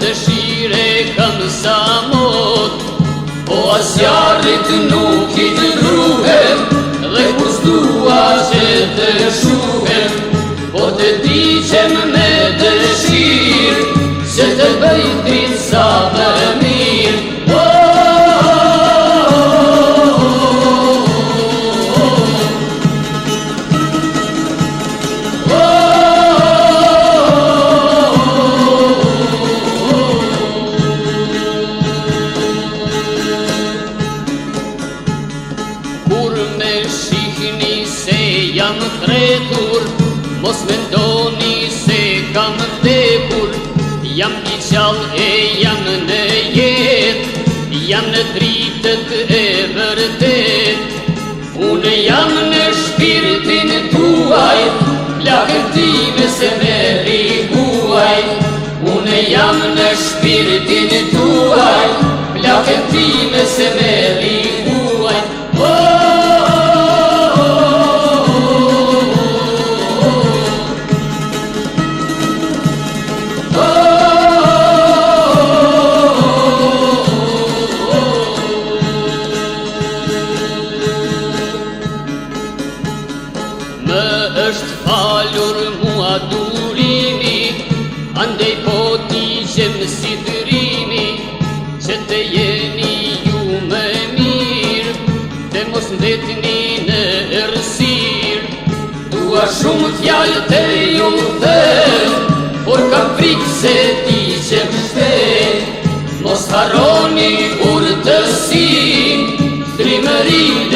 dëshire kam sa mot, po asjarit nuk I të druhem, dhe kur s'dua që të shuhem, po të diqem me dëshirë, që të bëj dritë sa më mirë. Kur me shihni se jam kretur, mos mendoni se kam vdekur. Jam I qallë e jam në jetë, jam në dritët e vërtet. Unë jam në shpirtin tuaj, plakën time se meri huaj. Unë jam në shpirtin tuaj, plakën time se meri huaj. Më është falur mua durimi, andej po digjem si dërimi, që të jeni ju më mirë, dhe mos ndetni në errësirë. Dua shumë fjalë të ju them, por kam frikë se digjem shpejt. Mos harroni urtësinë, trimërinë